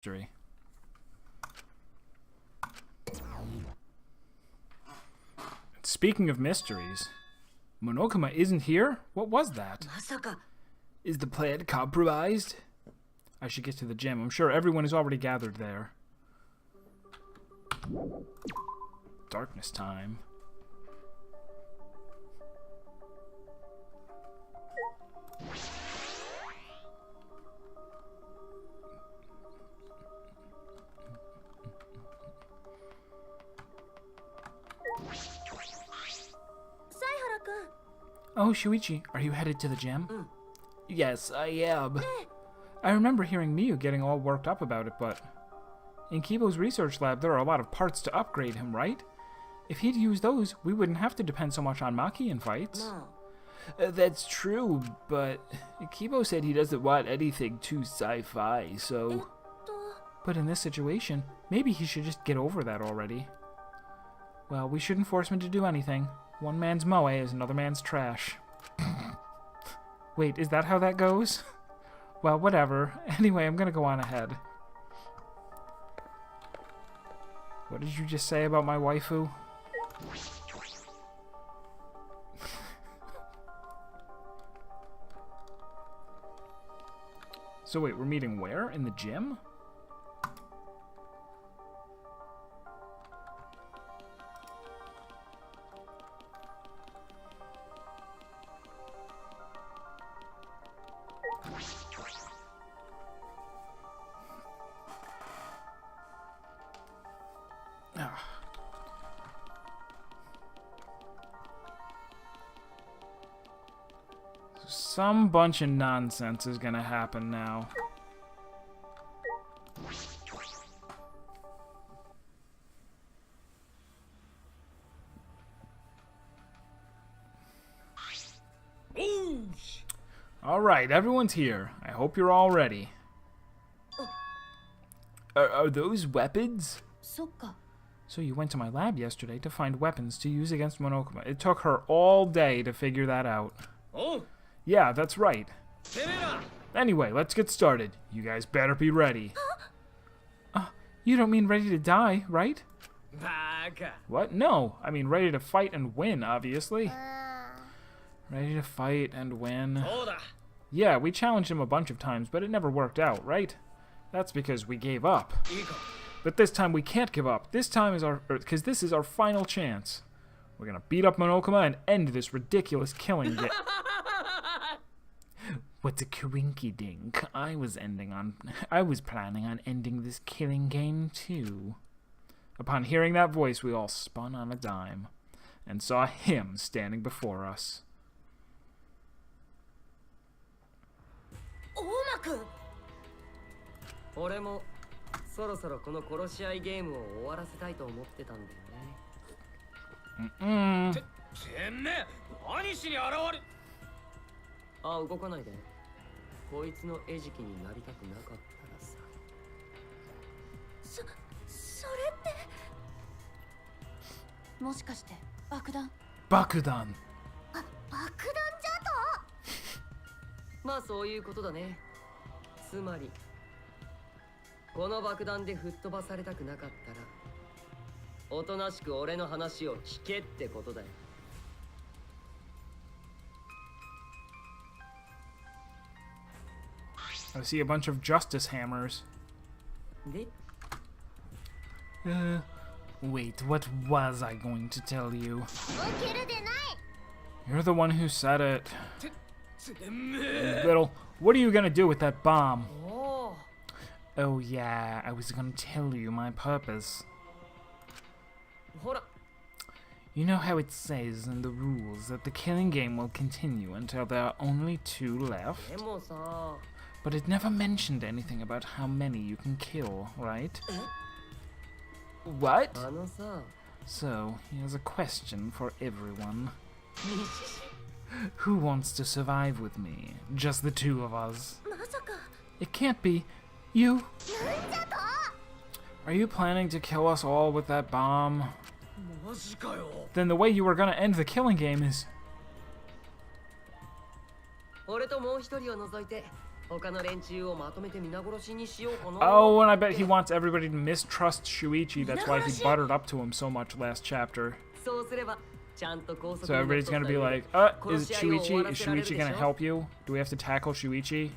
mystery. Speaking of mysteries, Monokuma isn't here? What was that? Is the plan compromised? I should get to the gym. I'm sure everyone is already gathered there. Darkness time. Oh, Shuichi, are you headed to the gym? Yes, I am. I remember hearing Miyu getting all worked up about it, but in Kibo's research lab, there are a lot of parts to upgrade him, right? If he'd use those, we wouldn't have to depend so much on Maki in fights. No. That's true, but Kibo said he doesn't want anything too sci-fi, so... But in this situation, maybe he should just get over that already. Well, we shouldn't force him to do anything. One man's moe is another man's trash. Wait, is that how that goes? Well, whatever. Anyway, I'm gonna go on ahead. What did you just say about my waifu? So wait, we're meeting where? In the gym? Some bunch of nonsense is gonna happen now. Alright, everyone's here. I hope you're all ready. Are those weapons? So you went to my lab yesterday to find weapons to use against Monokuma. It took her all day to figure that out. Oh. Yeah, that's right. Anyway, let's get started. You guys better be ready. You don't mean ready to die, right? What? No, I mean ready to fight and win, obviously. Ready to fight and win. Yeah, we challenged him a bunch of times, but it never worked out, right? That's because we gave up. But this time we can't give up. This time is because this is our final chance. We're gonna beat up Monokuma and end this ridiculous killing game. What's a coinky dink? I was planning on ending this killing game too. Upon hearing that voice, we all spun on a dime and saw him standing before us. Oma-kun! 俺もそろそろこの殺し合いゲームを終わらせたいと思ってたんだよね。てめえ、何しに現れ。あ、動かないで。こいつの餌食になりたくなかったらさ。それってもしかして爆弾？爆弾。爆弾じゃと？まあそういうことだね。つまりこの爆弾で吹っ飛ばされたくなかったらおとなしく俺の話を聞けってことだよ。I see a bunch of justice hammers. Wait, what was I going to tell you? You're the one who said it. Little, what are you gonna do with that bomb? Oh yeah, I was gonna tell you my purpose. You know how it says in the rules that the killing game will continue until there are only 2 left? But it never mentioned anything about how many you can kill, right? What? So, here's a question for everyone. Who wants to survive with me? Just the 2 of us. It can't be. You? Are you planning to kill us all with that bomb? Then the way you were gonna end the killing game is... Oh, and I bet he wants everybody to mistrust Shuichi. That's why he buttered up to him so much last chapter. So everybody's gonna be like, is it Shuichi? Is Shuichi gonna help you? Do we have to tackle Shuichi?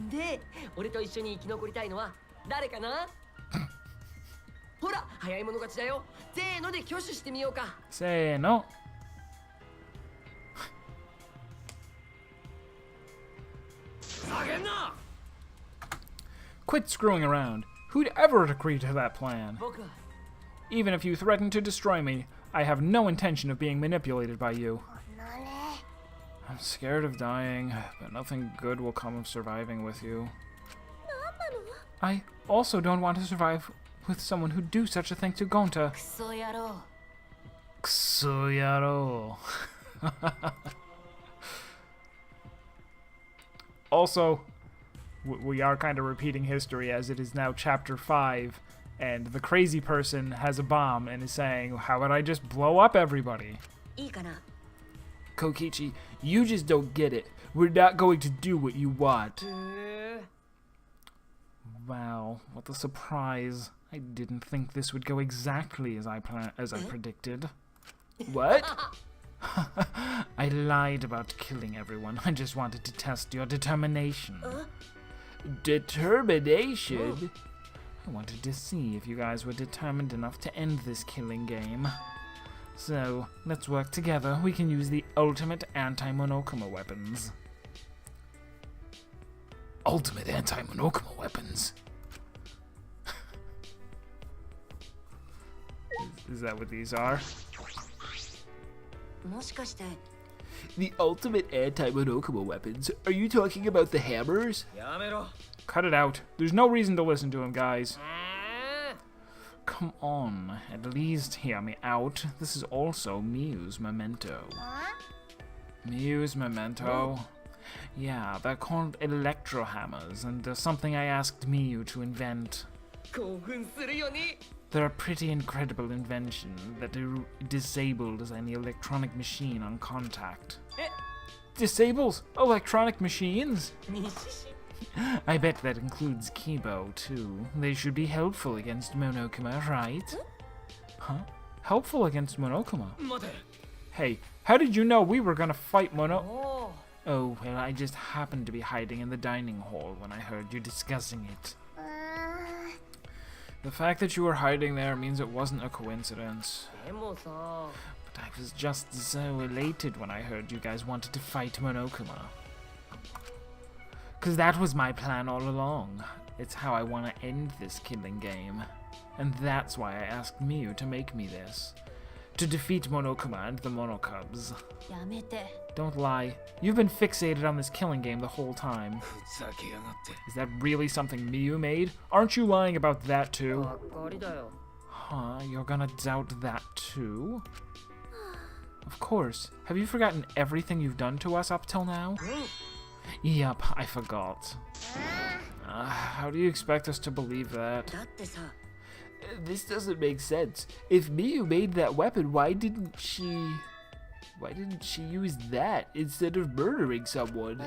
Say no. Quit screwing around. Who'd ever agree to that plan? Even if you threaten to destroy me, I have no intention of being manipulated by you. I'm scared of dying, but nothing good will come of surviving with you. I also don't want to survive with someone who'd do such a thing to Gonta. Kusuyaro. Also, we are kind of repeating history as it is now chapter 5, and the crazy person has a bomb and is saying, how about I just blow up everybody? Kokichi, you just don't get it. We're not going to do what you want. Wow, what a surprise. I didn't think this would go exactly as I predicted. What? I lied about killing everyone. I just wanted to test your determination. Determination? I wanted to see if you guys were determined enough to end this killing game. So, let's work together. We can use the ultimate anti-Monokuma weapons. Ultimate anti-Monokuma weapons? Is that what these are? The ultimate anti-Monokuma weapons? Are you talking about the hammers? Cut it out. There's no reason to listen to him, guys. Come on, at least hear me out. This is also Miyu's memento. Miyu's memento? Yeah, they're called electro hammers, and they're something I asked Miyu to invent. They're a pretty incredible invention that disables any electronic machine on contact. Disables electronic machines? I bet that includes Kibo, too. They should be helpful against Monokuma, right? Huh? Helpful against Monokuma? Hey, how did you know we were gonna fight Oh, well, I just happened to be hiding in the dining hall when I heard you discussing it. The fact that you were hiding there means it wasn't a coincidence. But I was just so elated when I heard you guys wanted to fight Monokuma. Because that was my plan all along. It's how I want to end this killing game. And that's why I asked Miyu to make me this. To defeat Monokuma and the Monokubs. Don't lie. You've been fixated on this killing game the whole time. Is that really something Miyu made? Aren't you lying about that too? Huh, you're gonna doubt that too? Of course. Have you forgotten everything you've done to us up till now? Yup, I forgot. How do you expect us to believe that? This doesn't make sense. If Miyu made that weapon, why didn't she use that instead of murdering someone?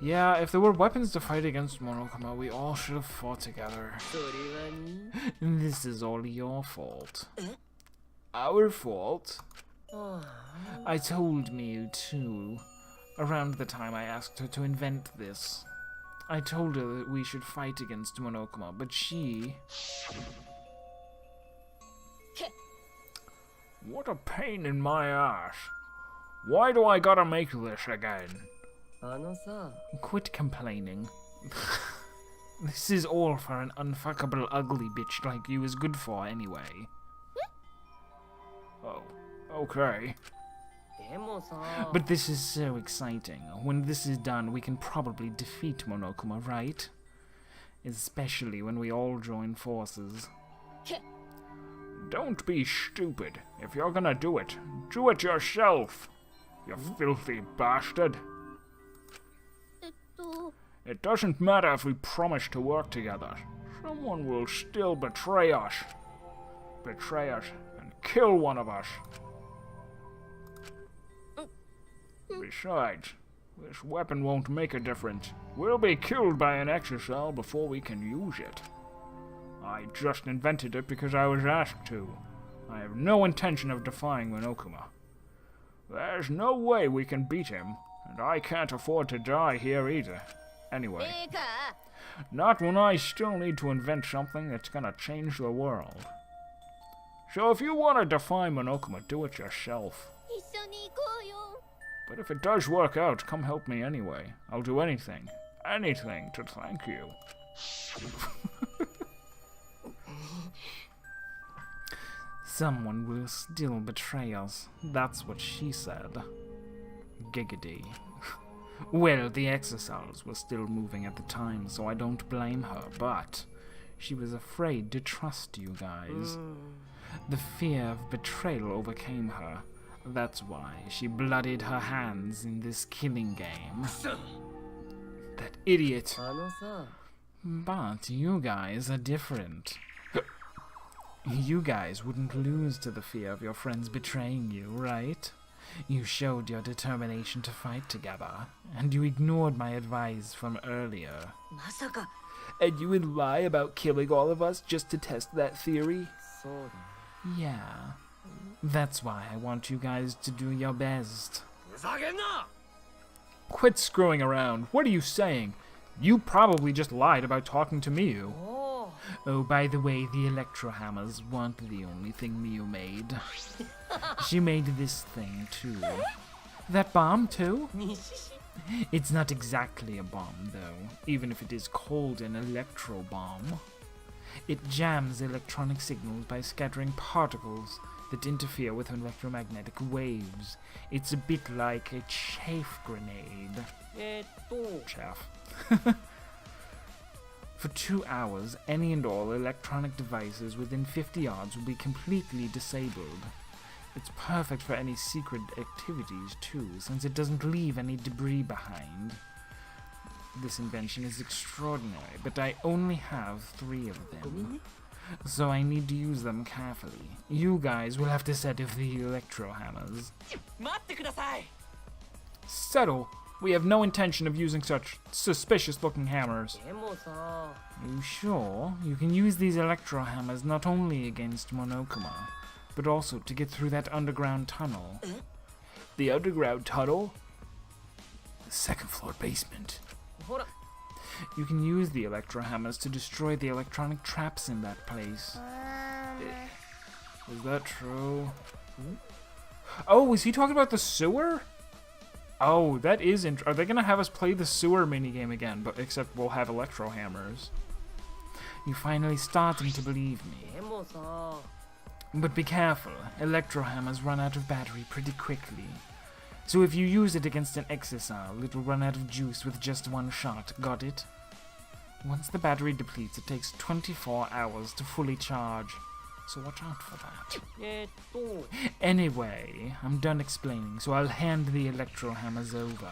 Yeah, if there were weapons to fight against Monokuma, we all should have fought together. This is all your fault. Our fault? I told Miyu too. Around the time I asked her to invent this. I told her that we should fight against Monokuma, but she... What a pain in my ass. Why do I gotta make this again? Quit complaining. This is all for an unfuckable ugly bitch like you is good for anyway. Oh, okay. But this is so exciting. When this is done, we can probably defeat Monokuma, right? Especially when we all join forces. Don't be stupid. If you're gonna do it yourself. You filthy bastard. It doesn't matter if we promise to work together. Someone will still betray us. Betray us and kill one of us. Besides, This weapon won't make a difference. We'll be killed by an exocell before we can use it. I just invented it because I was asked to. I have no intention of defying Monokuma. There's no way we can beat him, and I can't afford to die here either. Anyway, not when I still need to invent something that's gonna change the world. So if you want to defy Monokuma, do it yourself. But if it does work out, come help me anyway. I'll do anything to thank you. Someone will still betray us. That's what she said. Giggity. Well, the exocells were still moving at the time, so I don't blame her, but she was afraid to trust you guys. The fear of betrayal overcame her. That's why she bloodied her hands in this killing game. That idiot. But you guys are different. You guys wouldn't lose to the fear of your friends betraying you, right? You showed your determination to fight together, and you ignored my advice from earlier. And you would lie about killing all of us just to test that theory? Yeah. That's why I want you guys to do your best. Quit screwing around. What are you saying? You probably just lied about talking to Miyu. Oh, by the way, the electro hammers weren't the only thing Miyu made. She made this thing, too. That bomb, too? It's not exactly a bomb, though, even if it is called an electro bomb. It jams electronic signals by scattering particles that interfere with electromagnetic waves. It's a bit like a chaff grenade. Chaff. For 2 hours, any and all electronic devices within 50 yards will be completely disabled. It's perfect for any secret activities, too, since it doesn't leave any debris behind. This invention is extraordinary, but I only have 3 of them. So I need to use them carefully. You guys will have to set off the electro hammers. Settle! We have no intention of using such suspicious-looking hammers. You sure? You can use these electro hammers not only against Monokuma, but also to get through that underground tunnel. The underground tunnel? The second-floor basement. You can use the electro hammers to destroy the electronic traps in that place. Is that true? Oh, is he talking about the sewer? Oh, that is are they gonna have us play the sewer minigame again, but except we'll have electro hammers? You're finally starting to believe me. But be careful, electro hammers run out of battery pretty quickly. So if you use it against an exocell, it'll run out of juice with just 1 shot, got it? Once the battery depletes, it takes 24 hours to fully charge. So watch out for that. Anyway, I'm done explaining, so I'll hand the electro hammers over.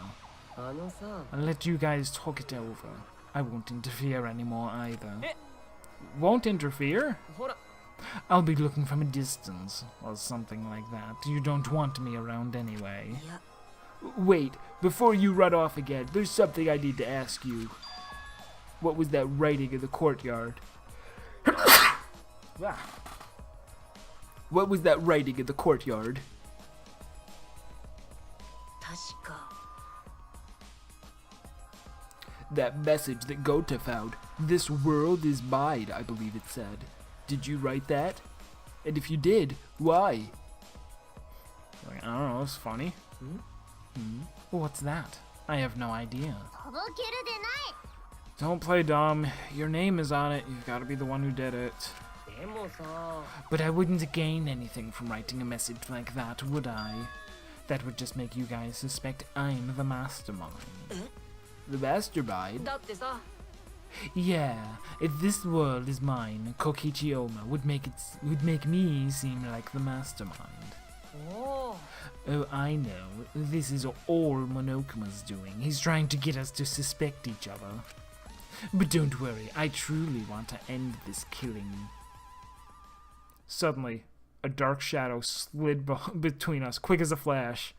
I'll let you guys talk it over. I won't interfere anymore either. Won't interfere? I'll be looking from a distance, or something like that. You don't want me around anyway. Wait, before you run off again, there's something I need to ask you. What was that writing in the courtyard? What was that writing in the courtyard? That message that Gota found. This world is mine, I believe it said. Did you write that? And if you did, why? I don't know, it's funny. What's that? I have no idea. Don't play dumb. Your name is on it. You've got to be the one who did it. But I wouldn't gain anything from writing a message like that, would I? That would just make you guys suspect I'm the mastermind. The mastermind? Yeah, if this world is mine, Kokichi Oma would make me seem like the mastermind. Oh, I know. This is all Monokuma's doing. He's trying to get us to suspect each other. But don't worry, I truly want to end this killing. Suddenly, a dark shadow slid between us, quick as a flash.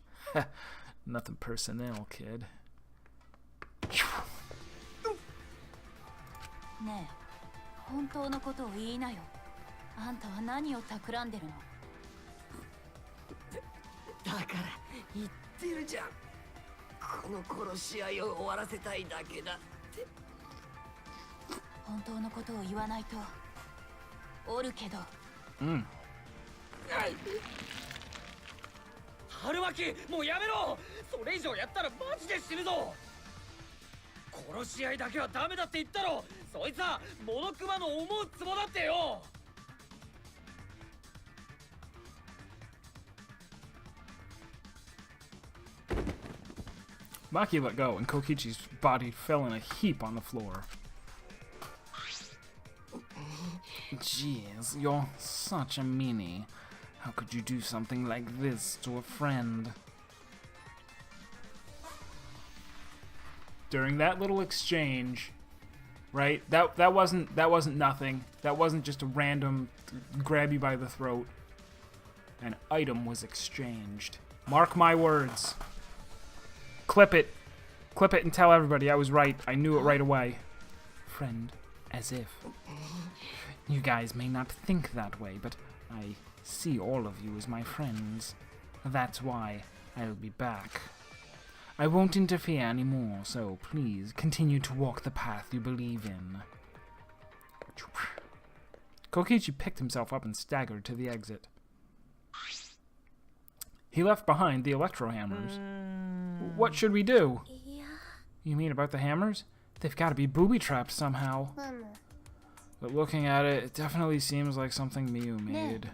Nothing personnel, kid. ねえ、本当のことを言いなよ。あんたは何を企んでるの？だから言ってるじゃん。この殺し合いを終わらせたいだけだって。本当のことを言わないとおるけど。春巻、もうやめろ。それ以上やったらマジで死ぬぞ。殺し合いだけはダメだって言ったろ。そいつはモノクマの思うツボだってよ。Maki let go, and Kokichi's body fell in a heap on the floor. Jeez, you're such a meanie. How could you do something like this to a friend? During that little exchange, right? That wasn't nothing. That wasn't just a random grab you by the throat. An item was exchanged. Mark my words. Clip it. Clip it and tell everybody I was right. I knew it right away. Friend, as if. You guys may not think that way, but I see all of you as my friends. That's why I'll be back. I won't interfere anymore, so please continue to walk the path you believe in. Kokichi picked himself up and staggered to the exit. He left behind the electro hammers. What should we do? You mean about the hammers? They've got to be booby-trapped somehow. But looking at it, it definitely seems like something Miyu made.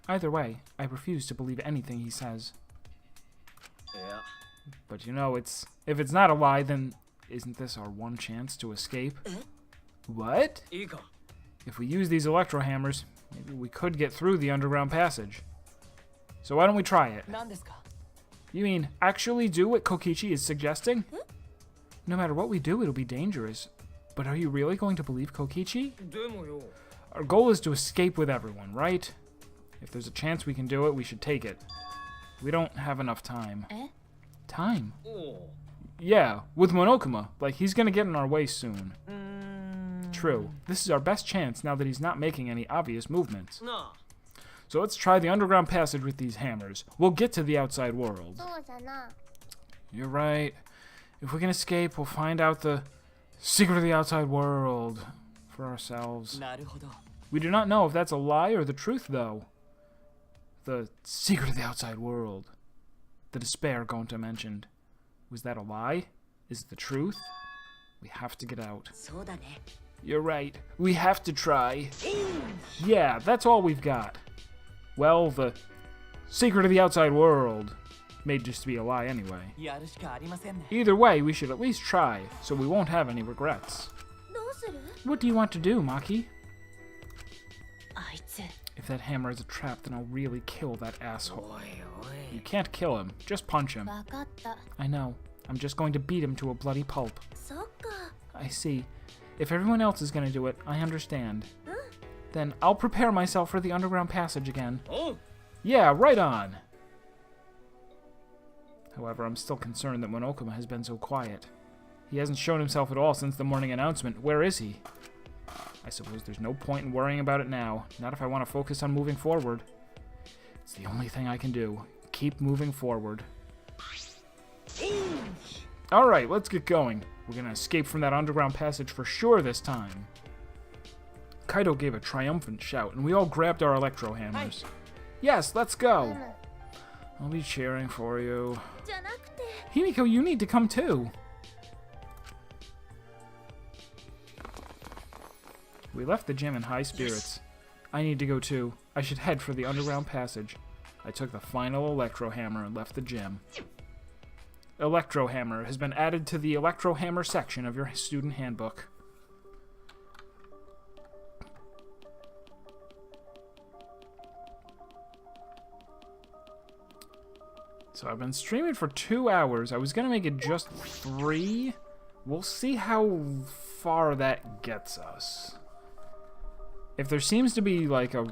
Either way, I refuse to believe anything he says. Yeah. But you know, if it's not a lie, then isn't this our one chance to escape? What? If we use these electro hammers, maybe we could get through the underground passage. So why don't we try it? You mean actually do what Kokichi is suggesting? No matter what we do, it'll be dangerous. But are you really going to believe Kokichi? Our goal is to escape with everyone, right? If there's a chance we can do it, we should take it. We don't have enough time. Time? Yeah, with Monokuma. Like, he's gonna get in our way soon. True. This is our best chance now that he's not making any obvious movements. So let's try the underground passage with these hammers. We'll get to the outside world. You're right. If we can escape, we'll find out the secret of the outside world for ourselves. We do not know if that's a lie or the truth, though. The secret of the outside world. The despair Gonta mentioned. Was that a lie? Is it the truth? We have to get out. You're right. We have to try. Yeah, that's all we've got. Well, the secret of the outside world may just be a lie anyway. Either way, we should at least try, so we won't have any regrets. What do you want to do, Maki? If that hammer is a trap, then I'll really kill that asshole. You can't kill him, just punch him. I know. I'm just going to beat him to a bloody pulp. I see. If everyone else is going to do it, I understand. Then I'll prepare myself for the underground passage again. Yeah, right on. However, I'm still concerned that Monokuma has been so quiet. He hasn't shown himself at all since the morning announcement. Where is he? I suppose there's no point in worrying about it now. Not if I want to focus on moving forward. It's the only thing I can do. Keep moving forward. Alright, let's get going. We're gonna escape from that underground passage for sure this time. Kaido gave a triumphant shout, and we all grabbed our electro hammers. Yes, let's go! I'll be cheering for you. Himiko, you need to come too! We left the gym in high spirits. I need to go too. I should head for the underground passage. I took the final electro hammer and left the gym. Electro hammer has been added to the electro hammer section of your student handbook. So I've been streaming for 2 hours. I was gonna make it just 3. We'll see how far that gets us. If there seems to be like a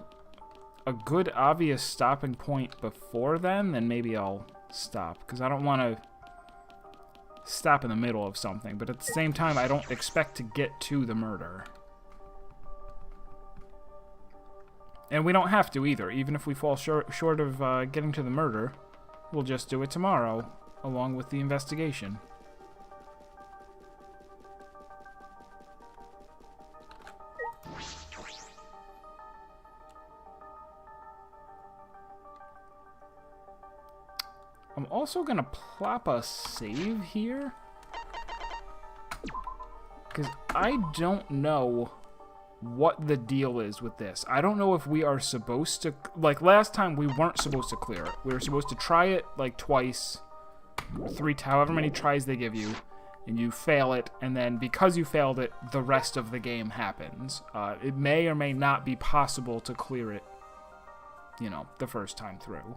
good obvious stopping point before then maybe I'll stop, because I don't want to stop in the middle of something, but at the same time, I don't expect to get to the murder. And we don't have to either. Even if we fall short of getting to the murder, we'll just do it tomorrow, along with the investigation. I'm also gonna plop a save here, because I don't know what the deal is with this. I don't know if we are supposed to, like last time we weren't supposed to clear it. We were supposed to try it like twice, however many tries they give you, and you fail it, and then because you failed it, the rest of the game happens. It may or may not be possible to clear it, you know, the first time through.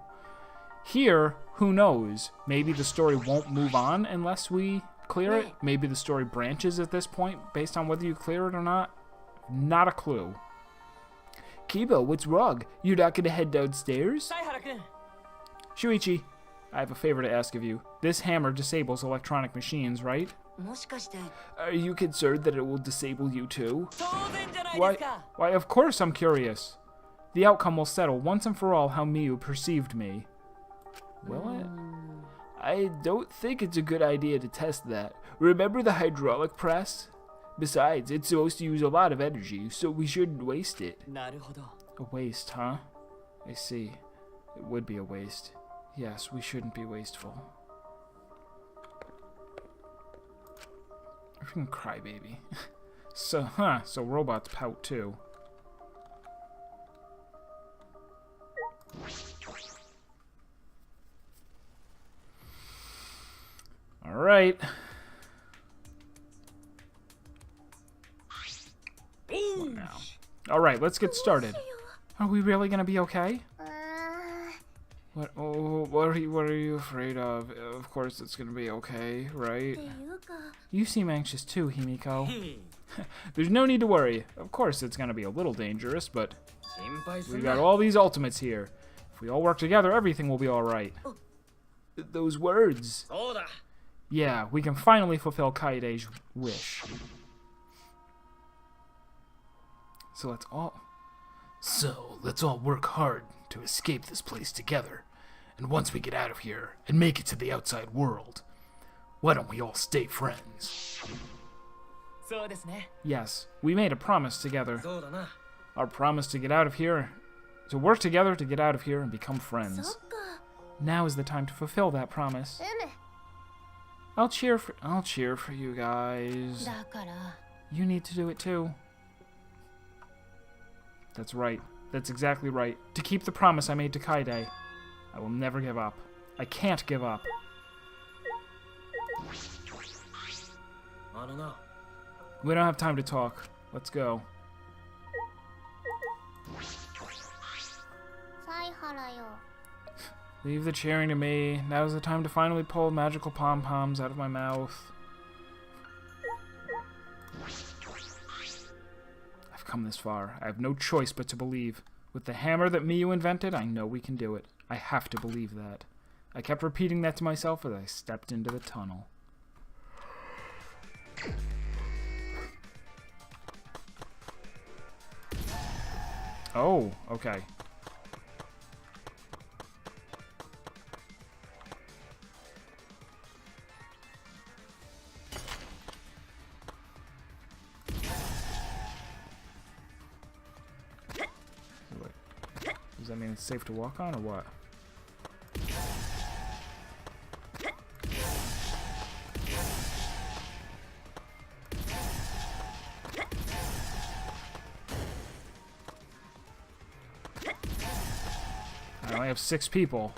Here, who knows? Maybe the story won't move on unless we clear it. Maybe the story branches at this point based on whether you clear it or not. Not a clue. Kibo, what's wrong? You're not gonna head downstairs? Shuichi, I have a favor to ask of you. This hammer disables electronic machines, right? Are you concerned that it will disable you too? Why, of course I'm curious. The outcome will settle once and for all how Miyu perceived me. Will it? I don't think it's a good idea to test that. Remember the hydraulic press? Besides, it's supposed to use a lot of energy, so we shouldn't waste it. A waste, huh? I see. It would be a waste. Yes, we shouldn't be wasteful. Freaking crybaby. So robots pout too. All right. What now? All right, let's get started. Are we really gonna be okay? What? Oh, what are you afraid of? Of course, it's gonna be okay, right? You seem anxious too, Himiko. There's no need to worry. Of course, it's gonna be a little dangerous, but we've got all these ultimates here. If we all work together, everything will be all right. Those words. Yeah, we can finally fulfill Kaide's wish. So let's all work hard to escape this place together. And once we get out of here and make it to the outside world, why don't we all stay friends? Yes, we made a promise together. Our promise to get out of here, to work together to get out of here and become friends. Now is the time to fulfill that promise. I'll cheer for you guys. You need to do it too. That's right. That's exactly right. To keep the promise I made to Kaide, I will never give up. I can't give up. We don't have time to talk. Let's go. Leave the cheering to me. Now's the time to finally pull magical pom-poms out of my mouth. I've come this far. I have no choice but to believe. With the hammer that Miyu invented, I know we can do it. I have to believe that. I kept repeating that to myself as I stepped into the tunnel. Oh, okay. Does that mean it's safe to walk on, or what? I only have 6 people.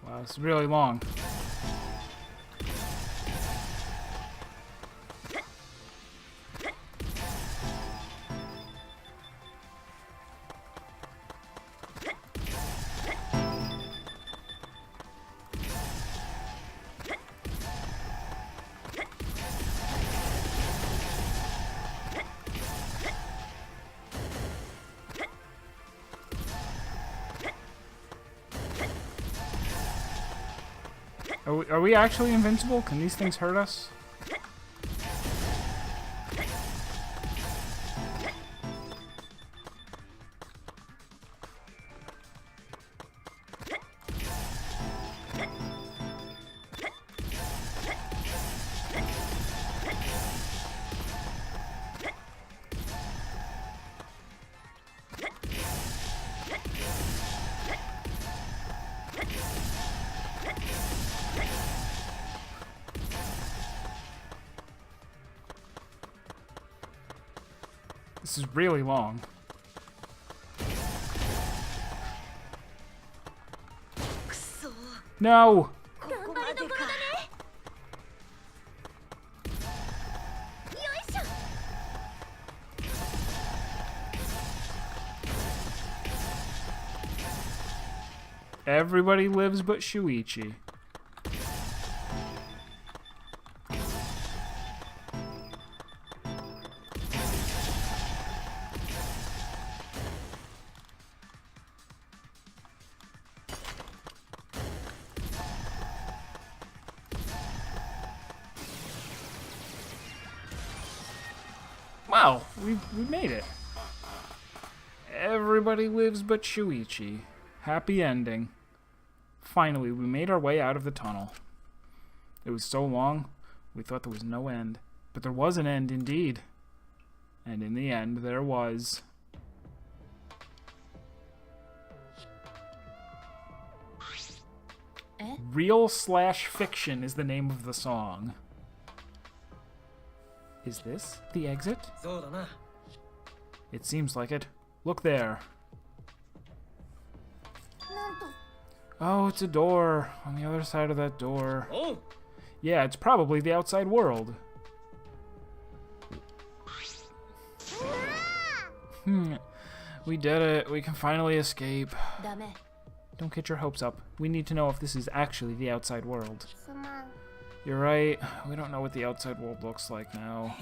Wow, this is really long. Are we actually invincible? Can these things hurt us? This is really long. No! Everybody lives but Shuichi. Wow, we made it. Everybody lives but Shuichi. Happy ending. Finally, we made our way out of the tunnel. It was so long, we thought there was no end. But there was an end indeed. And in the end, there was. Real/fiction is the name of the song. Is this the exit? It seems like it. Look there. Oh, it's a door. On the other side of that door. Oh. Yeah, it's probably the outside world. We did it. We can finally escape. Don't get your hopes up. We need to know if this is actually the outside world. You're right. We don't know what the outside world looks like now.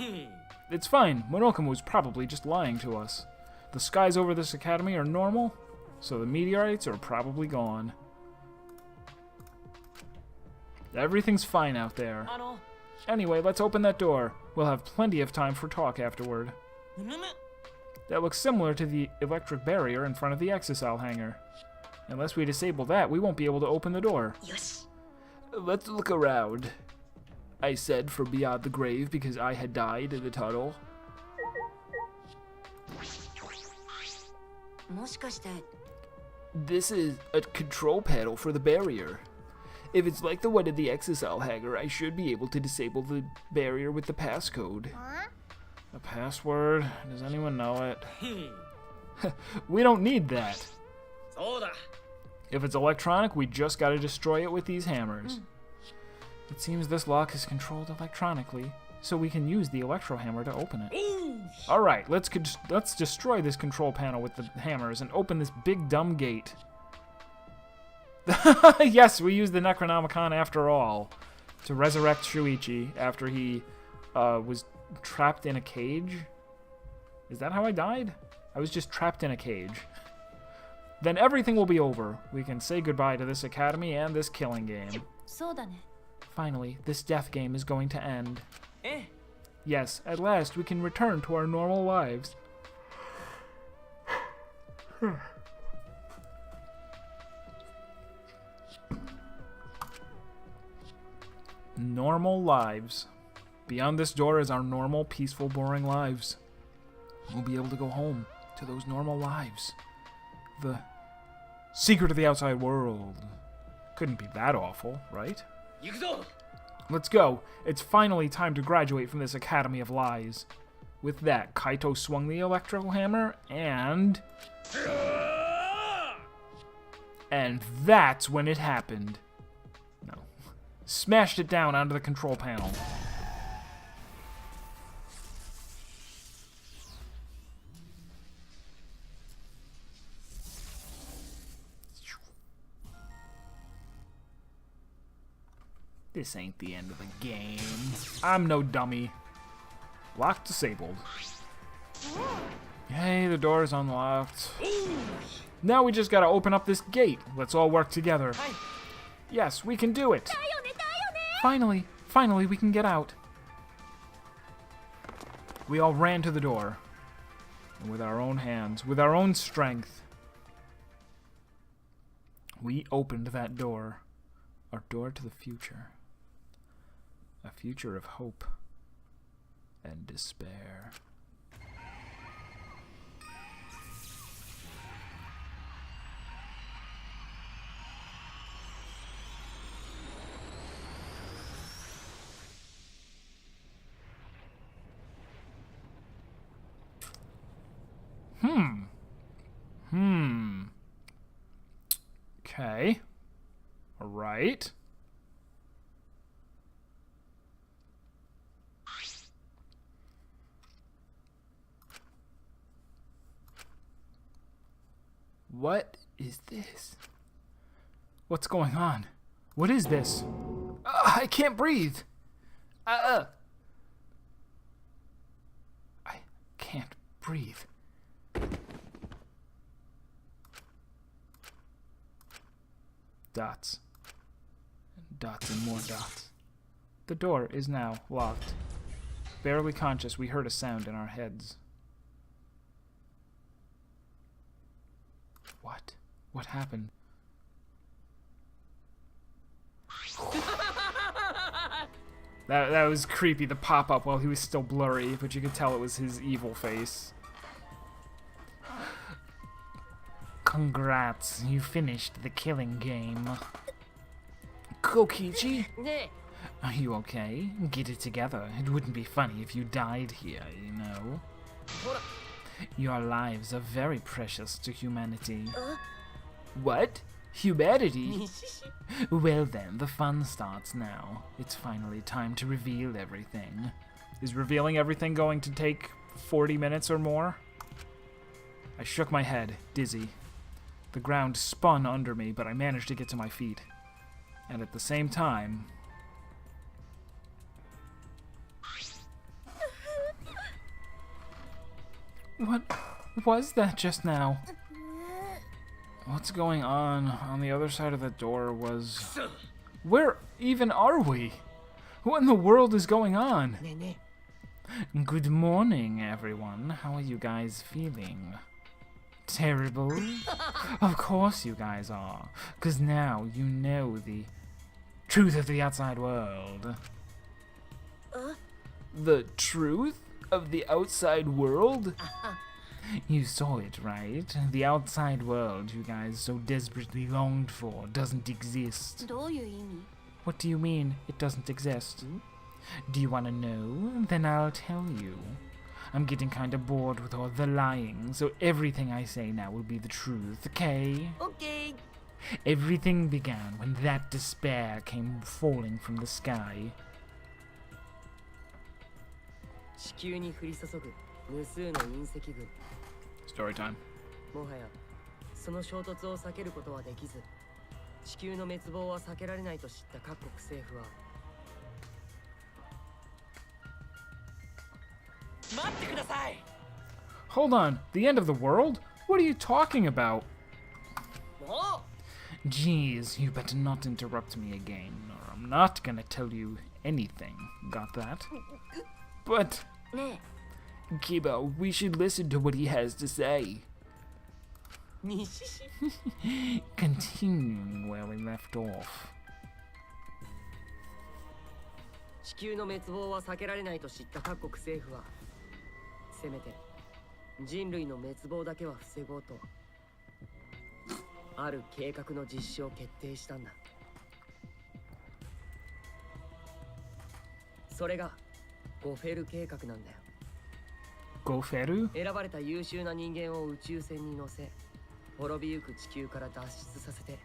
It's fine. Monokuma was probably just lying to us. The skies over this academy are normal, so the meteorites are probably gone. Everything's fine out there. Anyway, let's open that door. We'll have plenty of time for talk afterward. That looks similar to the electric barrier in front of the exisal hangar. Unless we disable that, we won't be able to open the door. Yes. Let's look around. I said from beyond the grave because I had died in the tunnel. This is a control panel for the barrier. If it's like the one in the exisal hangar, I should be able to disable the barrier with the passcode. A password? Does anyone know it? We don't need that. If it's electronic, we just gotta destroy it with these hammers. It seems this lock is controlled electronically, so we can use the electro hammer to open it. Alright, let's destroy this control panel with the hammers and open this big dumb gate. Yes, we used the Necronomicon after all to resurrect Shuichi after he was trapped in a cage. Is that how I died? I was just trapped in a cage. Then everything will be over. We can say goodbye to this academy and this killing game. Finally, this death game is going to end. Yes, at last we can return to our normal lives. Normal lives. Beyond this door is our normal, peaceful, boring lives. We'll be able to go home to those normal lives. The secret of the outside world. Couldn't be that awful, right? Let's go. It's finally time to graduate from this Academy of Lies. With that, Kaito swung the electrical hammer and that's when it happened. Smashed it down onto the control panel. This ain't the end of the game. I'm no dummy. Lock disabled. Hey, the door is unlocked. Now we just gotta open up this gate. Let's all work together. Yes, we can do it. Finally, we can get out. We all ran to the door. And with our own hands, with our own strength, we opened that door. Our door to the future. A future of hope and despair. Okay. All right. What is this? What's going on? What is this? I can't breathe. I can't breathe. Dots. Dots and more dots. The door is now locked. Barely conscious, we heard a sound in our heads. What? What happened? That was creepy, the pop-up while he was still blurry, but you could tell it was his evil face. Congrats, you finished the killing game. Kokichi? Are you okay? Get it together. It wouldn't be funny if you died here, you know. Your lives are very precious to humanity. What? Humanity? Well then, the fun starts now. It's finally time to reveal everything. Is revealing everything going to take 40 minutes or more? I shook my head, dizzy. The ground spun under me, but I managed to get to my feet. And at the same time... What was that just now? What's going on the other side of the door was... Where even are we? What in the world is going on? Good morning, everyone. How are you guys feeling? Terrible? Of course you guys are, because now you know the truth of the outside world. The truth of the outside world? You saw it, right? The outside world you guys so desperately longed for doesn't exist. What do you mean, it doesn't exist? Do you want to know? Then I'll tell you. I'm getting kinda bored with all the lying, so everything I say now will be the truth, okay? Okay. Everything began when that despair came falling from the sky. Story time. もはやその衝突を避けることはできず、地球の滅亡は避けられないと知った各国政府は Hold on, the end of the world? What are you talking about? Jeez, you better not interrupt me again, or I'm not gonna tell you anything. Got that? But... Kiba, we should listen to what he has to say. Continuing where we left off. 地球の滅亡は避けられないと知った各国政府はせめて人類の滅亡だけは防ごうとある計画の実施を決定したんだ。それがゴフェル計画なんだよ。ゴフェル？選ばれた優秀な人間を宇宙船に乗せ滅びゆく地球から脱出させて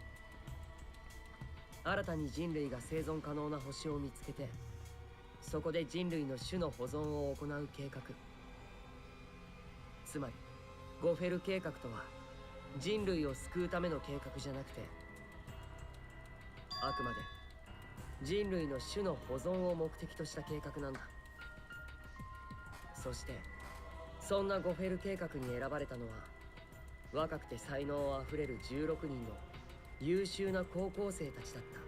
新たに人類が生存可能な星を見つけて、そこで人類の種の保存を行う計画。つまりゴフェル計画とは人類を救うための計画じゃなくて、あくまで人類の種の保存を目的とした計画なんだ。そしてそんなゴフェル計画に選ばれたのは、若くて才能あふれる16人の優秀な高校生たちだった。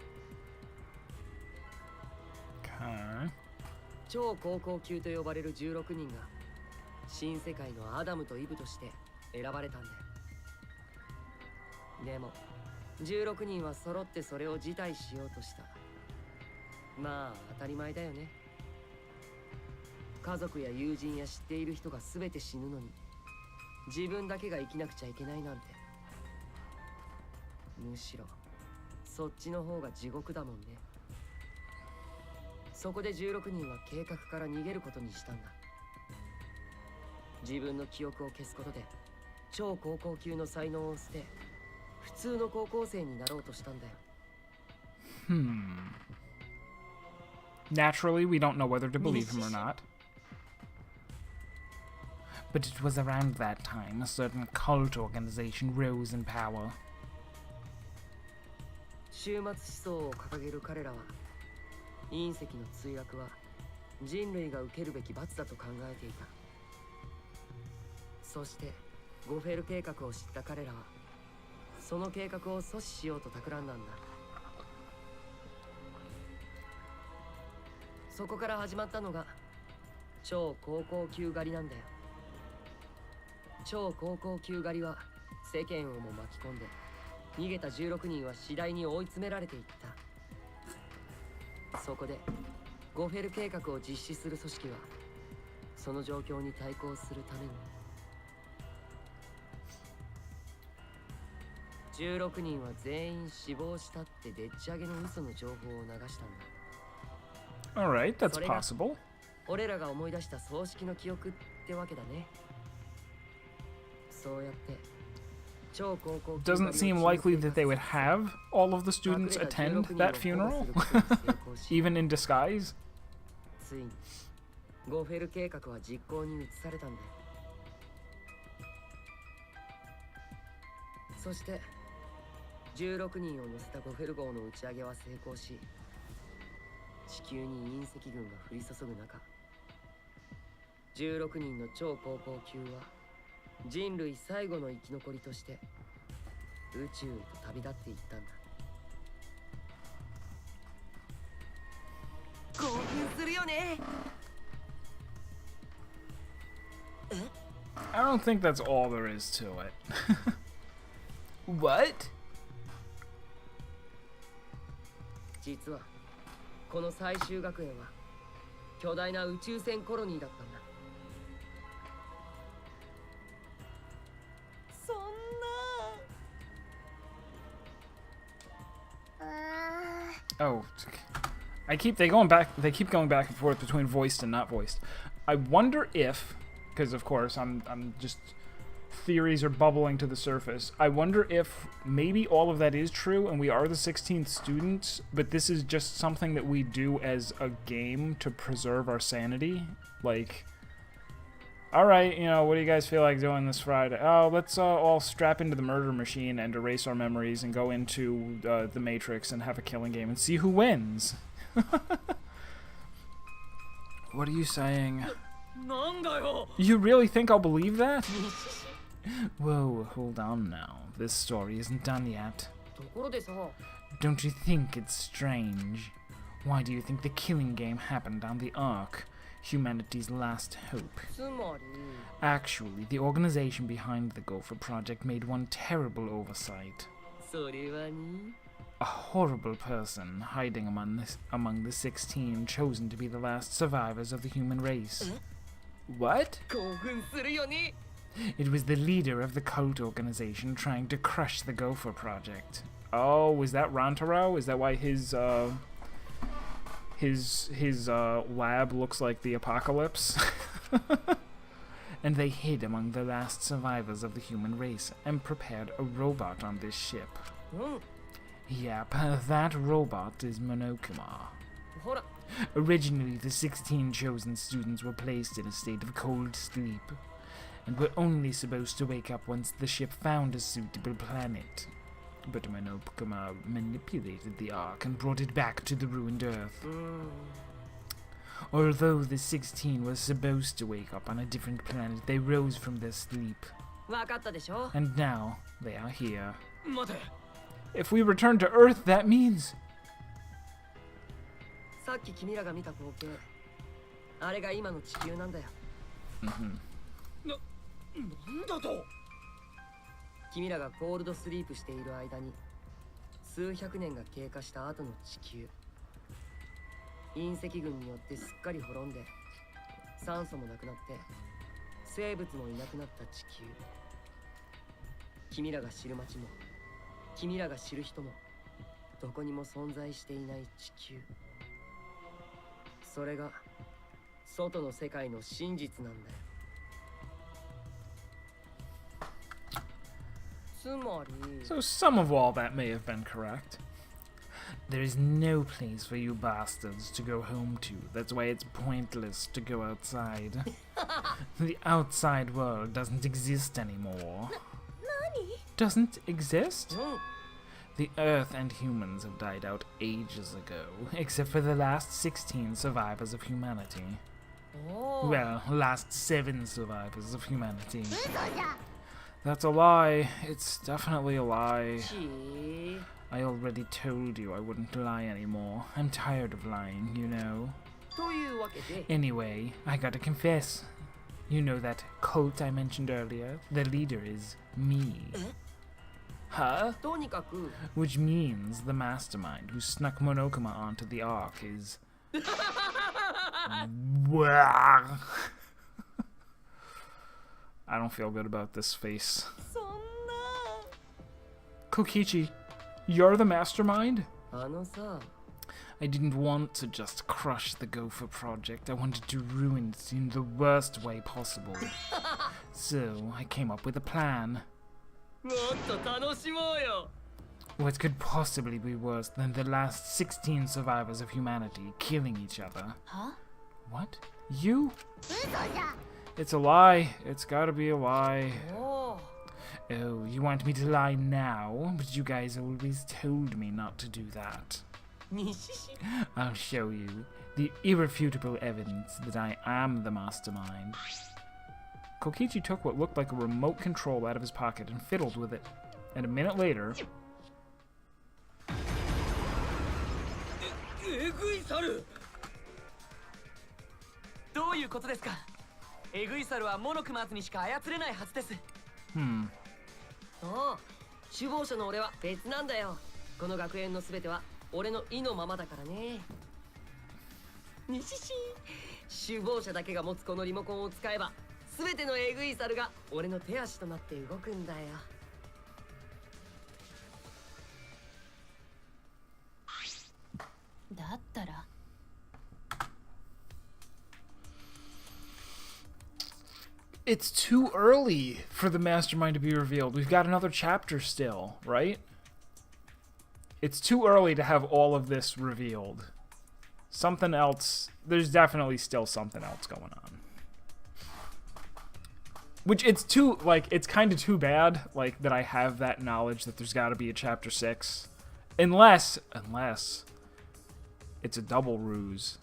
超高校級と呼ばれる16人が新世界のアダムとイブとして選ばれたんだよ。でも16人は揃ってそれを辞退しようとした。まあ当たり前だよね。家族や友人や知っている人が全て死ぬのに、自分だけが生きなくちゃいけないなんて。むしろそっちの方が地獄だもんね。そこで16人は計画から逃げることにしたんだ。自分の記憶を消すことで超高校級の才能を捨て、普通の高校生になろうとしたんだよ。Naturally, we don't know whether to believe him or not. But it was around that time a certain cult organization rose in power. 終末思想を掲げる彼らは、隕石の墜落は人類が受けるべき罰だと考えていた。そしてゴフェル計画を知った彼らは、その計画を阻止しようと企んだんだ。そこから始まったのが超高校級狩りなんだよ。超高校級狩りは世間をも巻き込んで、逃げた16人は次第に追い詰められていった。そこでゴフェル計画を実施する組織は、その状況に対抗するために16人は全員死亡したってでっち上げの嘘の情報を流したんだ。Alright, that's possible. 俺らが思い出した葬式の記憶ってわけだね。そうやって超高校 Doesn't seem likely that they would have all of the students attend that funeral, even in disguise. ついにゴフェル計画は実行に移されたんだよ。そして16人を乗せたゴフェル号の打ち上げは成功し、地球に隕石群が降り注ぐ中、16人の超高校級は人類最後の生き残りとして宇宙へと旅立っていったんだ。興奮するよね。I don't think that's all there is to it. What? 実はこの最終学園は巨大な宇宙船コロニーだったんだ。そんな。Oh, they keep going back and forth between voiced and not voiced. I wonder if, because of course I'm just theories are bubbling to the surface. I wonder if maybe all of that is true and we are the 16th students, but this is just something that we do as a game to preserve our sanity. Like, alright, you know, what do you guys feel like doing this Friday? Oh, let's all strap into the murder machine and erase our memories and go into the Matrix and have a killing game and see who wins. What are you saying? You really think I'll believe that? Whoa, hold on now. This story isn't done yet. Don't you think it's strange? Why do you think the killing game happened on the Ark, humanity's last hope? Actually, the organization behind the Gopher Project made one terrible oversight. A horrible person hiding among the 16 chosen to be the last survivors of the human race. What? It was the leader of the cult organization trying to crush the Gopher Project. Oh, was that Rantaro? Is that why his lab looks like the apocalypse? And they hid among the last survivors of the human race and prepared a robot on this ship. Yep, that robot is Monokuma. Originally, the 16 chosen students were placed in a state of cold sleep, and were only supposed to wake up once the ship found a suitable planet. But Monokuma manipulated the Ark and brought it back to the ruined Earth. Although the 16 were supposed to wake up on a different planet, they rose from their sleep. And now, they are here. If we return to Earth, that means... さっき君らが見た光景、あれが今の地球なんだよ。なんだと？君らがコールドスリープしている間に、数百年が経過した後の地球。隕石群によってすっかり滅んで、酸素もなくなって、生物もいなくなった地球。君らが知る街も、君らが知る人も、どこにも存在していない地球。それが外の世界の真実なんだよ。つまり So some of all that may have been correct. There is no place for you bastards to go home to. That's why it's pointless to go outside. The outside world doesn't exist anymore. Doesn't exist? The Earth and humans have died out ages ago, except for the last 16 survivors of humanity. Well, last 7 survivors of humanity. That's a lie. It's definitely a lie. I already told you I wouldn't lie anymore. I'm tired of lying, you know. Anyway, I gotta confess. You know that cult I mentioned earlier? The leader is me. Huh? Which means the mastermind who snuck Monokuma onto the Ark is... I don't feel good about this face. Kokichi, you're the mastermind? I didn't want to just crush the Gopher project. I wanted to ruin it in the worst way possible. So, I came up with a plan. What could possibly be worse than the last 16 survivors of humanity killing each other? Huh? What? You? It's a lie. It's gotta be a lie. Oh, you want me to lie now? But you guys always told me not to do that. I'll show you the irrefutable evidence that I am the mastermind. Kokichi took what looked like a remote control out of his pocket and fiddled with it. And a minute later... Oh, 首謀者の俺は別なんだよ。この学園のすべては俺の意のままだからね。にしし、首謀者だけが持つこのリモコンを使えば、すべてのエグい猿が俺の手足となって動くんだよ。だったら。It's too early for the mastermind to be revealed. We've got another chapter still, right? It's too early to have all of this revealed. Something else... There's definitely still something else going on. Which it's too... Like, it's kind of too bad, like, that I have that knowledge that there's got to be a chapter 6. Unless it's a double ruse.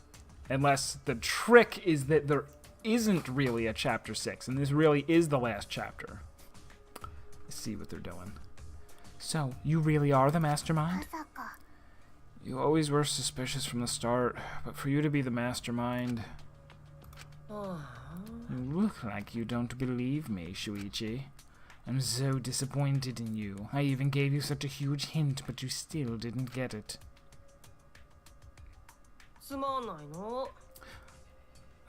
Unless the trick is that there isn't really a chapter 6, and this really is the last chapter. Let's see what they're doing. So, you really are the mastermind? You always were suspicious from the start, but for you to be the mastermind... You look like you don't believe me, Shuichi. I'm so disappointed in you. I even gave you such a huge hint, but you still didn't get it.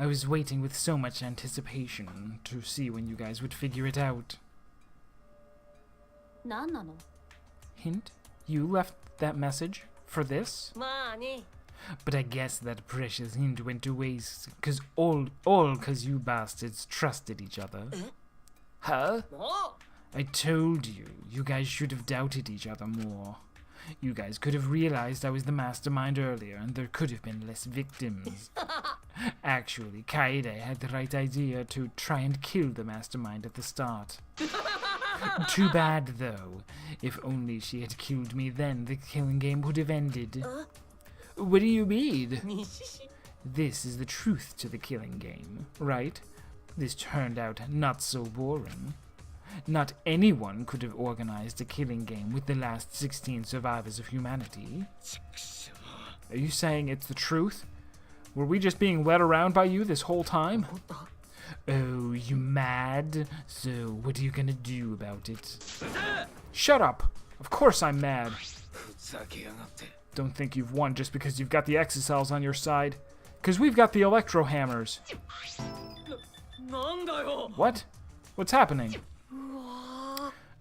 I was waiting with so much anticipation to see when you guys would figure it out. Hint? You left that message for this? But I guess that precious hint went to waste, all 'cause you bastards trusted each other. Huh? I told you, you guys should have doubted each other more. You guys could have realized I was the mastermind earlier, and there could have been less victims. Actually, Kaede had the right idea to try and kill the mastermind at the start. Too bad, though. If only she had killed me then, the killing game would have ended. What do you mean? This is the truth to the killing game, right? This turned out not so boring. Not anyone could have organized a killing game with the last 16 survivors of humanity. Are you saying it's the truth? Were we just being led around by you this whole time? Oh, you mad? So, what are you gonna do about it? Shut up! Of course I'm mad. Don't think you've won just because you've got the exocells on your side. Because we've got the electro hammers. What? What's happening?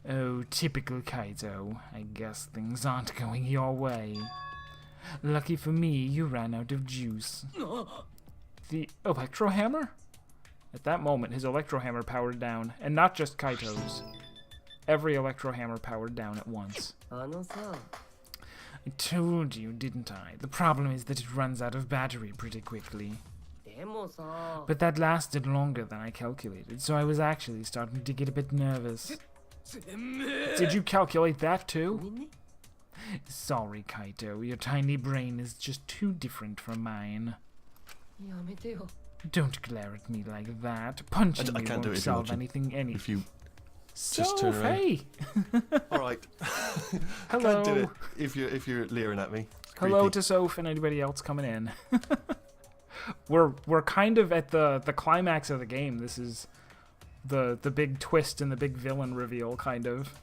Oh, typical Kaito. I guess things aren't going your way. Lucky for me, you ran out of juice. The electro hammer? At that moment, his electro hammer powered down, and not just Kaito's. Every electro hammer powered down at once. I told you, didn't I? The problem is that it runs out of battery pretty quickly. But that lasted longer than I calculated, so I was actually starting to get a bit nervous. Did you calculate that too? Sorry, Kaito. Your tiny brain is just too different from mine. Don't glare at me like that. Punching me won't solve anything. If you just turn around. Hey! All right. Hello. Can't do it if you're leering at me. It's Hello creepy. to Soph and anybody else coming in. We're kind of at the climax of the game. This is the big twist and the big villain reveal, kind of.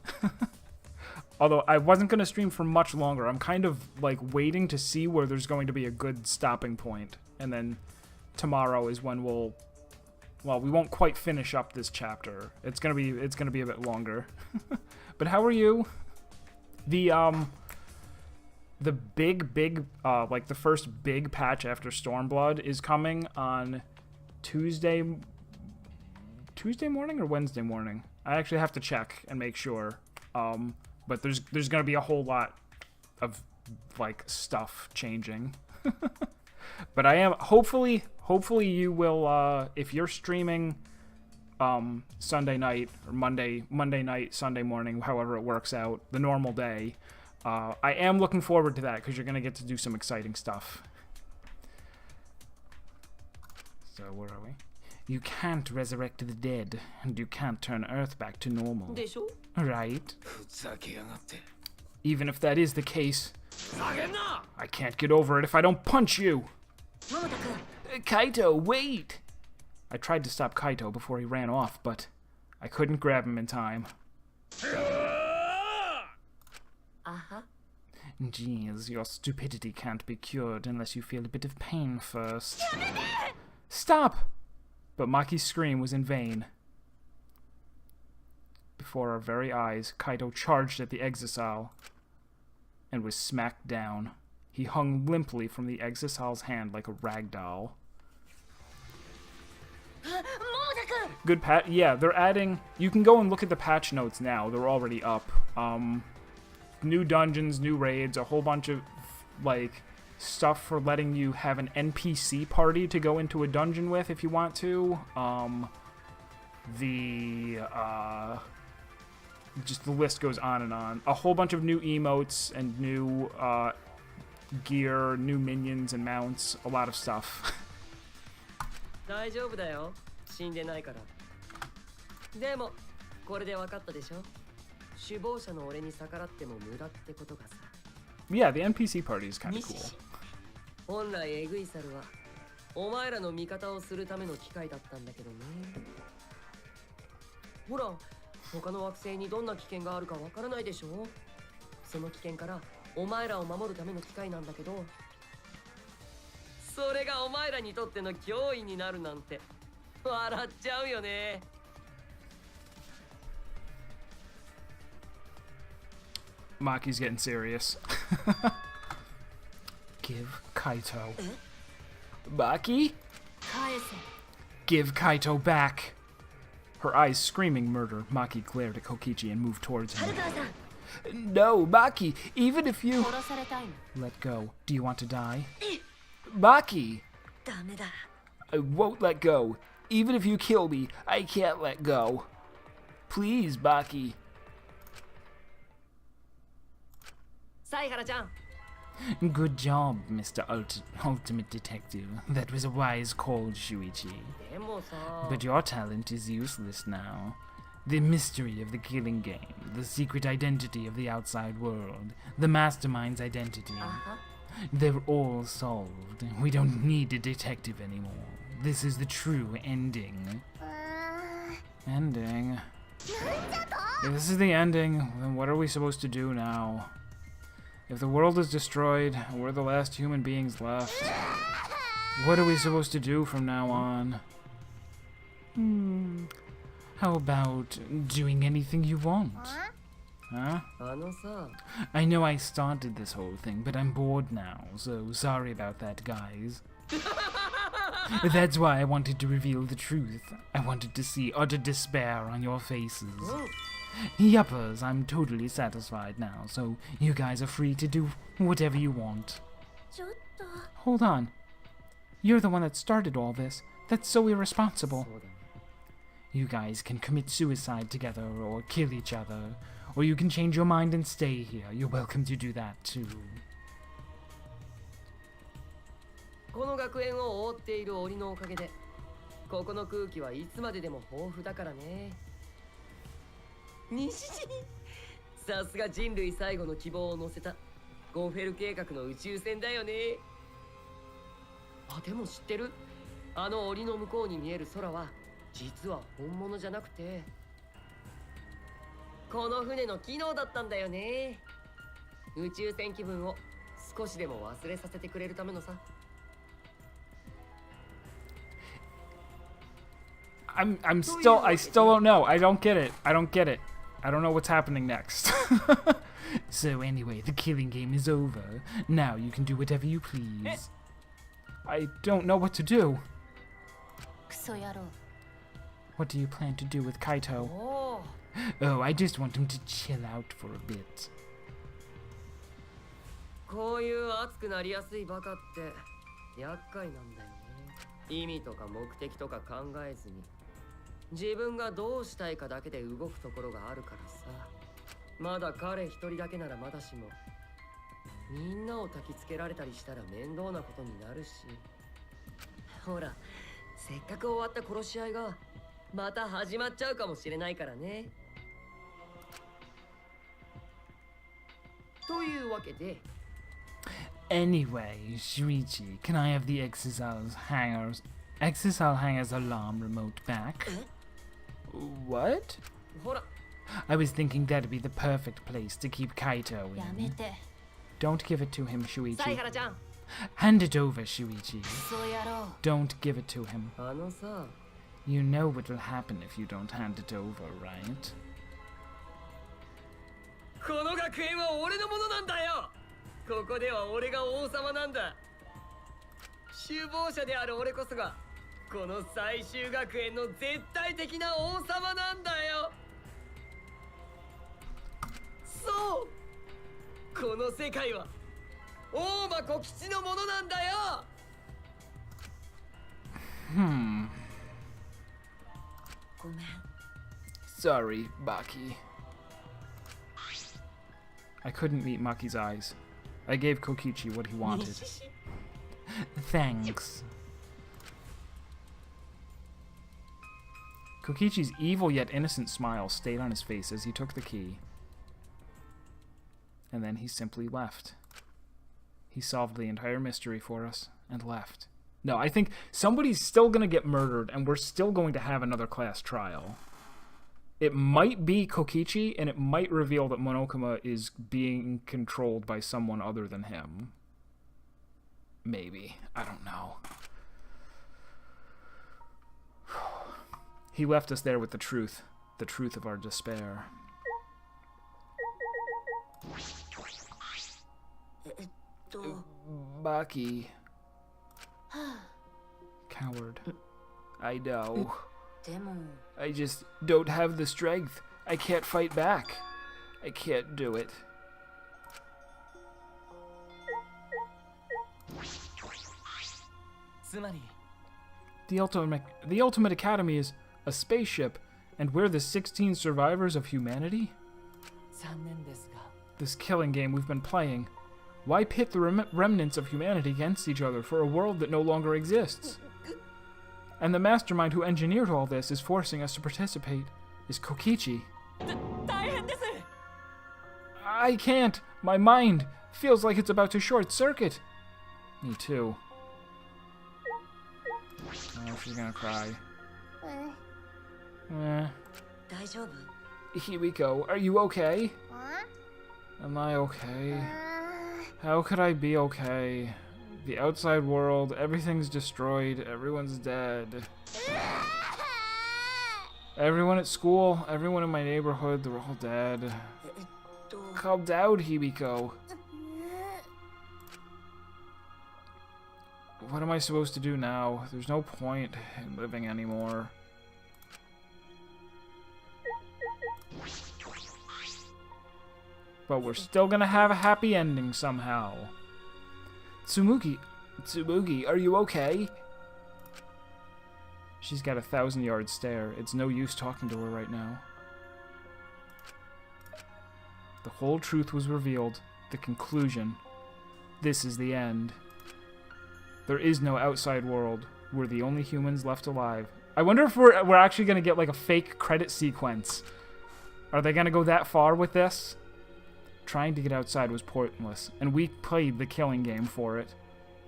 Although I wasn't going to stream for much longer. I'm kind of like waiting to see where there's going to be a good stopping point, and then tomorrow is when we won't quite finish up this chapter. It's gonna be a bit longer. But how are you? The big like the first big patch after Stormblood is coming on Tuesday morning or Wednesday morning. I actually have to check and make sure. But there's gonna be a whole lot of like stuff changing. But I am hopefully you will if you're streaming Sunday night or Monday night, Sunday morning, however it works out, the normal day. I am looking forward to that because you're gonna get to do some exciting stuff. So where are we? You can't resurrect the dead, and you can't turn Earth back to normal. Right? Even if that is the case, I can't get over it if I don't punch you! Kaito, wait! I tried to stop Kaito before he ran off, but I couldn't grab him in time. Jeez, your stupidity can't be cured unless you feel a bit of pain first. Stop! But Maki's scream was in vain. Before our very eyes, Kaito charged at the Exisal and was smacked down. He hung limply from the Exisal's hand like a rag doll. Good patch. Yeah, they're adding... You can go and look at the patch notes now. They're already up. New dungeons, new raids, a whole bunch of, like, stuff for letting you have an NPC party to go into a dungeon with if you want to. Just the list goes on and on. A whole bunch of new emotes and new gear, new minions and mounts, a lot of stuff. 大丈夫だよ。死んでないから。でもこれで分かったでしょ。首謀者の俺に逆らっても無駄ってことがさ。Yeah, the NPC party is kind of cool. 本来エグイサルはお前らの味方をするための機械だったんだけどね。ほら、他の惑星にどんな危険があるかわからないでしょ。その危険からお前らを守るための機械なんだけど、それがお前らにとっての脅威になるなんて笑っちゃうよね。Maki's getting serious. Give Kaito. Maki? Give Kaito back. Her eyes screaming murder, Maki glared at Kokichi and moved towards him. No, Maki, even if you... 殺されたいの。 Let go. Do you want to die? Maki! ダメだ。 I won't let go. Even if you kill me, I can't let go. Please, Maki. 犀原ちゃん Good job, Mr. Ultimate Detective. That was a wise call, Shuichi. でもさ But your talent is useless now. The mystery of the killing game, the secret identity of the outside world, the mastermind's identity. They're all solved. We don't need a detective anymore. This is the true ending. Ending? If this is the ending, then what are we supposed to do now? If the world is destroyed, we're the last human beings left. What are we supposed to do from now on? How about doing anything you want? Huh? あのさ I know I started this whole thing, but I'm bored now, so sorry about that, guys. That's why I wanted to reveal the truth. I wanted to see utter despair on your faces. Yuppers, I'm totally satisfied now, so you guys are free to do whatever you want. ちょっと。 Hold on. You're the one that started all this. That's so irresponsible. そうだね You guys can commit suicide together or kill each other, or you can change your mind and stay here. You're welcome to do that too. この学園を覆っている檻のおかげでここの空気はいつまででも豊富だからね西地さすが人類最後の希望を乗せたゴンフェル計画の宇宙船だよねあでも知ってるあの檻の向こうに見える空は実は本物じゃなくてこの船の機能だったんだよね宇宙船気分を少しでも忘れさせてくれるためのさI still don't know. I don't get it. I don't get it. I don't know what's happening next. So anyway, the killing game is over. Now you can do whatever you please. I don't know what to do. クソ野郎。 What do you plan to do with Kaito? おお Oh, I just want him to chill out for a bit. こういう熱くなりやすいバカって厄介なんだよね意味とか目的とか考えずに自分がどうしたいかだけで動くところがあるからさまだ彼一人だけならまだしもみんなを焚きつけられたりしたら面倒なことになるしほらせっかく終わった殺し合いがまた始まっちゃうかもしれないからねというわけで Anyway, Shuichi, can I have the exercise hanger's alarm remote back? What? ほら I was thinking that'd be the perfect place to keep Kaito やめ in. て。 Don't give it to him, 犀 Shuichi. 原ちゃん Hand it over, Shuichi. クソ野郎。 Don't give it to him. あのさ You know what will happen if you don't hand it over, right? この学園は俺のものなんだよここでは俺が王様なんだ首謀者である俺こそがこの最終学園の絶対的な王様なんだよそうこの世界は大間小吉のものなんだよ ごめん。 Sorry, Maki. I couldn't meet Maki's eyes. I gave Kokichi what he wanted. Thanks. Kokichi's evil yet innocent smile stayed on his face as he took the key. And then he simply left. He solved the entire mystery for us and left. No, I think somebody's still going to get murdered and we're still going to have another class trial. It might be Kokichi, and it might reveal that Monokuma is being controlled by someone other than him. Maybe. I don't know. He left us there with the truth of our despair. と。 Maki. Coward. I know. でも。 I just don't have the strength. I can't fight back. I can't do it. The Ultimate Academy is a spaceship, and we're the 16 survivors of humanity? This killing game we've been playing. Why pit the remnants of humanity against each other for a world that no longer exists? And the mastermind who engineered all this is forcing us to participate. Is Kokichi. I can't! My mind feels like it's about to short circuit. Me too. Oh, she's gonna cry. Hibiko, are you okay? Am I okay? How could I be okay? The outside world, everything's destroyed, everyone's dead. Everyone at school, everyone in my neighborhood, they're all dead. Calm down, Hibiko. What am I supposed to do now? There's no point in living anymore. But we're still gonna have a happy ending somehow. Tsumugi, are you okay? She's got a 1,000-yard stare. It's no use talking to her right now. The whole truth was revealed. The conclusion. This is the end. There is no outside world. We're the only humans left alive. I wonder if we're actually gonna get like a fake credit sequence. Are they gonna go that far with this? Trying to get outside was pointless, and we played the killing game for it.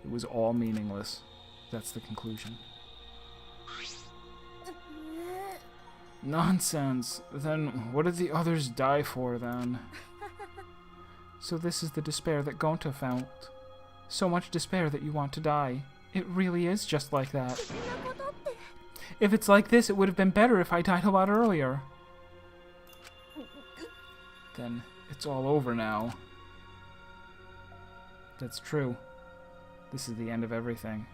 It was all meaningless. That's the conclusion. Nonsense. Then what did the others die for, then? So this is the despair that Gonta felt. So much despair that you want to die. It really is just like that. If it's like this, it would have been better if I died a lot earlier. Then it's all over now. That's true. This is the end of everything.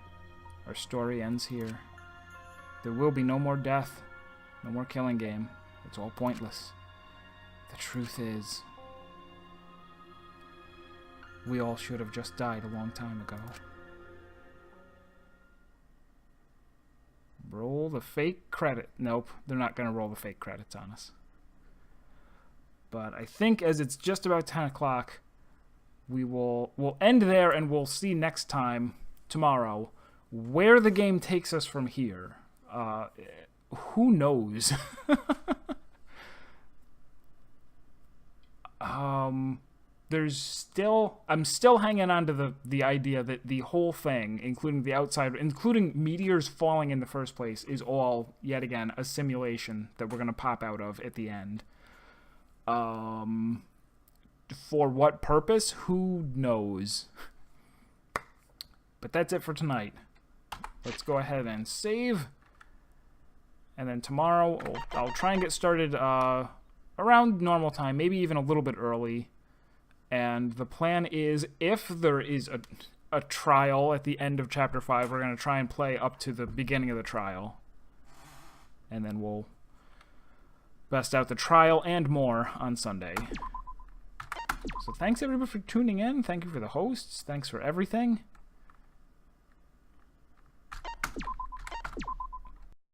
Our story ends here. There will be no more death, no more killing game. It's all pointless. The truth is, we all should have just died a long time ago. Roll the fake credit. Nope, they're not going to roll the fake credits on us. But I think as it's just about 10 o'clock, we'll end there, and we'll see next time, tomorrow, where the game takes us from here. Who knows? I'm still hanging on to the idea that the whole thing, including the outside, including meteors falling in the first place, is all, yet again, a simulation that we're going to pop out of at the end. For what purpose? Who knows? But that's it for tonight. Let's go ahead and save. And then tomorrow, I'll try and get started around normal time, maybe even a little bit early. And the plan is, if there is a trial at the end of Chapter 5, we're going to try and play up to the beginning of the trial. And then we'll bust out the trial and more on Sunday. So thanks everybody for tuning in. Thank you for the hosts. Thanks for everything.